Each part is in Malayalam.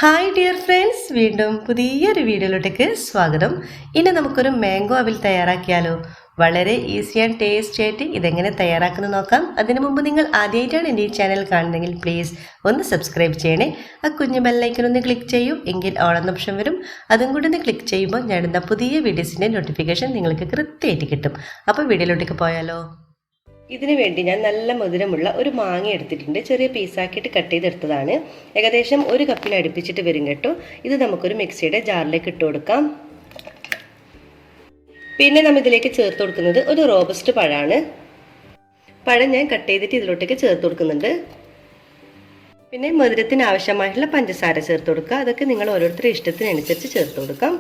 ഹായ് ഡിയർ ഫ്രണ്ട്സ്, വീണ്ടും പുതിയൊരു വീഡിയോയിലോട്ടേക്ക് സ്വാഗതം. ഇനി നമുക്കൊരു മാംഗോ അവിൽ തയ്യാറാക്കിയാലോ? വളരെ ഈസി ആൻഡ് ടേസ്റ്റി ആയിട്ട് ഇതെങ്ങനെ തയ്യാറാക്കുന്നത് നോക്കാം. അതിനു മുമ്പ് നിങ്ങൾ ആദ്യമായിട്ടാണ് എൻ്റെ ഈ ചാനൽ കാണുന്നതെങ്കിൽ പ്ലീസ് ഒന്ന് സബ്സ്ക്രൈബ് ചെയ്യണേ. ആ കുഞ്ഞു ബെല്ലൈക്കൺ ഒന്ന് ക്ലിക്ക് ചെയ്യൂ, എങ്കിൽ ഓൾ എന്ന ഓപ്ഷൻ വരും. അതും കൂടി ഒന്ന് ക്ലിക്ക് ചെയ്യുമ്പോൾ ഞാനിടുന്ന പുതിയ വീഡിയോസിൻ്റെ നോട്ടിഫിക്കേഷൻ നിങ്ങൾക്ക് കൃത്യമായിട്ട് കിട്ടും. അപ്പോൾ വീഡിയോയിലോട്ടേക്ക് പോയാലോ? ഇതിനു വേണ്ടി ഞാൻ നല്ല മധുരമുള്ള ഒരു മാങ്ങ എടുത്തിട്ടുണ്ട്. ചെറിയ പീസാക്കിയിട്ട് കട്ട് ചെയ്തെടുത്തതാണ്. ഏകദേശം ഒരു കപ്പിൽ അടുപ്പിച്ചിട്ട് വരും കേട്ടോ. ഇത് നമുക്കൊരു മിക്സിയുടെ ജാറിലേക്ക് ഇട്ട് കൊടുക്കാം. പിന്നെ നമ്മൾ ഇതിലേക്ക് ചേർത്ത് കൊടുക്കുന്നത് ഒരു റോബസ്റ്റ് പഴമാണ്. പഴം ഞാൻ കട്ട് ചെയ്തിട്ട് ഇതിലോട്ടേക്ക് ചേർത്ത് കൊടുക്കുന്നുണ്ട്. പിന്നെ മധുരത്തിന് ആവശ്യമായിട്ടുള്ള പഞ്ചസാര ചേർത്ത് കൊടുക്കുക. അതൊക്കെ നിങ്ങൾ ഓരോരുത്തരുടെ ഇഷ്ടത്തിനനുസരിച്ച് ചേർത്ത് കൊടുക്കാം.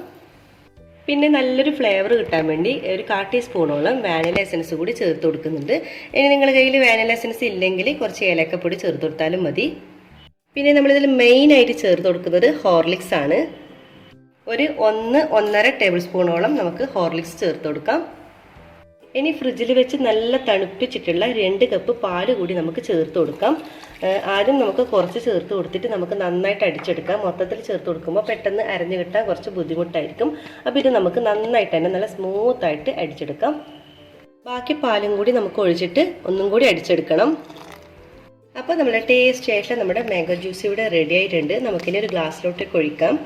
പിന്നെ നല്ലൊരു ഫ്ലേവർ കിട്ടാൻ വേണ്ടി ഒരു 1/4 ടീസ്പൂണോളം വാനില എസൻസ് കൂടി ചേർത്ത് കൊടുക്കുന്നുണ്ട്. ഇനി നിങ്ങളുടെ കയ്യിൽ വാനില എസൻസ് ഇല്ലെങ്കിൽ കുറച്ച് ഏലക്കപ്പൊടി ചേർത്ത് കൊടുത്താലും മതി. പിന്നെ നമ്മളിതിൽ മെയിനായിട്ട് ചേർത്ത് കൊടുക്കുന്നത് ഹോർലിക്സ് ആണ്. ഒരു 1-1.5 ടേബിൾ സ്പൂണോളം നമുക്ക് ഹോർലിക്സ് ചേർത്ത് കൊടുക്കാം. ഇനി ഫ്രിഡ്ജിൽ വെച്ച് നല്ല തണുപ്പിച്ചിട്ടുള്ള 2 കപ്പ് പാല് കൂടി നമുക്ക് ചേർത്ത് കൊടുക്കാം. ആദ്യം നമുക്ക് കുറച്ച് ചേർത്ത് കൊടുത്തിട്ട് നമുക്ക് നന്നായിട്ട് അടിച്ചെടുക്കാം. മൊത്തത്തിൽ ചേർത്ത് കൊടുക്കുമ്പോൾ പെട്ടെന്ന് അരഞ്ഞു കിട്ടാൻ കുറച്ച് ബുദ്ധിമുട്ടായിരിക്കും. അപ്പോൾ ഇത് നമുക്ക് നന്നായിട്ട് തന്നെ നല്ല സ്മൂത്തായിട്ട് അടിച്ചെടുക്കാം. ബാക്കി പാലും കൂടി നമുക്ക് ഒഴിച്ചിട്ട് ഒന്നും കൂടി അടിച്ചെടുക്കണം. അപ്പോൾ നമ്മുടെ ടേസ്റ്റി ആയിട്ടുള്ള നമ്മുടെ മാംഗോ ജ്യൂസ് ഇവിടെ റെഡി ആയിട്ടുണ്ട്. നമുക്കിനി ഒരു ഗ്ലാസ്സിലോട്ടേക്ക് ഒഴിക്കാം.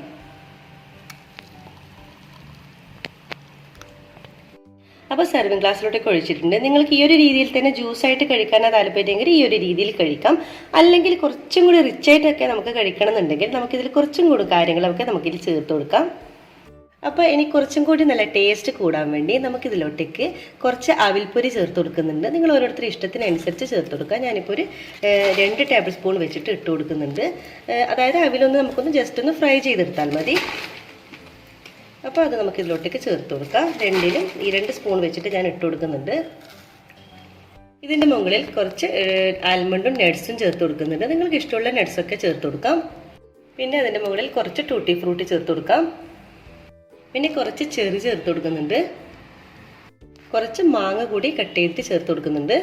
അപ്പോൾ സർവിങ് ഗ്ലാസ്സിലോട്ടൊക്കെ ഒഴിച്ചിട്ടുണ്ട്. നിങ്ങൾക്ക് ഈ ഒരു രീതിയിൽ തന്നെ ജ്യൂസായിട്ട് കഴിക്കാനാണ് താല്പര്യമെങ്കിൽ ഈ ഒരു രീതിയിൽ കഴിക്കാം. അല്ലെങ്കിൽ കുറച്ചും കൂടി റിച്ചായിട്ടൊക്കെ നമുക്ക് കഴിക്കണം എന്നുണ്ടെങ്കിൽ നമുക്കിതിൽ കുറച്ചും കൂടി കാര്യങ്ങളൊക്കെ നമുക്കിതിൽ ചേർത്ത് കൊടുക്കാം. അപ്പോൾ ഇനി കുറച്ചും കൂടി നല്ല ടേസ്റ്റ് കൂടാൻ വേണ്ടി നമുക്കിതിലോട്ടേക്ക് കുറച്ച് അവിൽപ്പൊരി ചേർത്ത് കൊടുക്കുന്നുണ്ട്. നിങ്ങൾ ഓരോരുത്തരുടെ ഇഷ്ടത്തിനനുസരിച്ച് ചേർത്ത് കൊടുക്കുക. ഞാനിപ്പോൾ ഒരു 2 ടേബിൾ സ്പൂൺ വെച്ചിട്ട് ഇട്ട് കൊടുക്കുന്നുണ്ട്. അതായത് അവിലൊന്ന് നമുക്കൊന്ന് ജസ്റ്റ് ഒന്ന് ഫ്രൈ ചെയ്തെടുത്താൽ മതി. അപ്പോൾ അത് നമുക്ക് ഇതിലോട്ടേക്ക് ചേർത്ത് കൊടുക്കാം. രണ്ടിലും ഈ 2 സ്പൂൺ വെച്ചിട്ട് ഞാൻ ഇട്ട് കൊടുക്കുന്നുണ്ട്. ഇതിൻ്റെ മുകളിൽ കുറച്ച് ആൽമണ്ടും നട്ട്സും ചേർത്ത് കൊടുക്കുന്നുണ്ട്. നിങ്ങൾക്ക് ഇഷ്ടമുള്ള നട്ട്സൊക്കെ ചേർത്ത് കൊടുക്കാം. പിന്നെ അതിൻ്റെ മുകളിൽ കുറച്ച് ടൂട്ടി ഫ്രൂട്ടി ചേർത്ത് കൊടുക്കാം. പിന്നെ കുറച്ച് ചെറി ചേർത്ത് കൊടുക്കുന്നുണ്ട്. കുറച്ച് മാങ്ങ കൂടി കട്ട് ചെയ്തിട്ട് ചേർത്ത് കൊടുക്കുന്നുണ്ട്.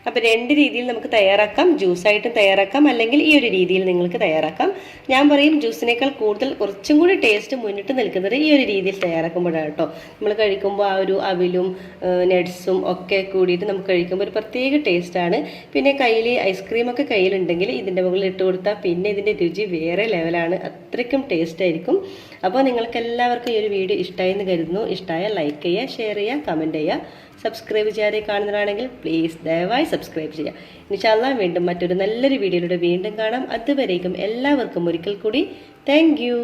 അപ്പോൾ 2 രീതിയിൽ നമുക്ക് തയ്യാറാക്കാം. ജ്യൂസായിട്ടും തയ്യാറാക്കാം, അല്ലെങ്കിൽ ഈ ഒരു രീതിയിൽ നിങ്ങൾക്ക് തയ്യാറാക്കാം. ഞാൻ പറയും ജ്യൂസിനേക്കാൾ കൂടുതൽ കുറച്ചും കൂടി ടേസ്റ്റ് മുന്നിട്ട് നിൽക്കുന്നത് ഈ ഒരു രീതിയിൽ തയ്യാറാക്കുമ്പോഴാണ് കേട്ടോ. നമ്മൾ കഴിക്കുമ്പോൾ ആ ഒരു അവിലും നട്ട്സും ഒക്കെ കൂടിയിട്ട് നമുക്ക് കഴിക്കുമ്പോൾ ഒരു പ്രത്യേക ടേസ്റ്റാണ്. പിന്നെ കയ്യിൽ ഐസ്ക്രീമൊക്കെ കയ്യിലുണ്ടെങ്കിൽ ഇതിൻ്റെ മുകളിൽ ഇട്ട് കൊടുത്താൽ പിന്നെ ഇതിൻ്റെ രുചി വേറെ ലെവലാണ്. അത്രയ്ക്കും ടേസ്റ്റ് ആയിരിക്കും. അപ്പോൾ നിങ്ങൾക്ക് എല്ലാവർക്കും ഈ ഒരു വീഡിയോ ഇഷ്ടമായി എന്ന് കരുതുന്നു. ഇഷ്ടമായ ലൈക്ക് ചെയ്യുക, ഷെയർ ചെയ്യുക, കമൻറ്റ് ചെയ്യുക. സബ്സ്ക്രൈബ് ചെയ്യാതെ കാണുന്നതാണെങ്കിൽ പ്ലീസ് ദയവായി സബ്സ്ക്രൈബ് ചെയ്യുക. ഇൻഷാ അല്ലാഹ് വീണ്ടും മറ്റൊരു നല്ലൊരു വീഡിയോയിലൂടെ വീണ്ടും കാണാം. അതുവരേക്കും എല്ലാവർക്കും ഒരിക്കൽ കൂടി താങ്ക് യു.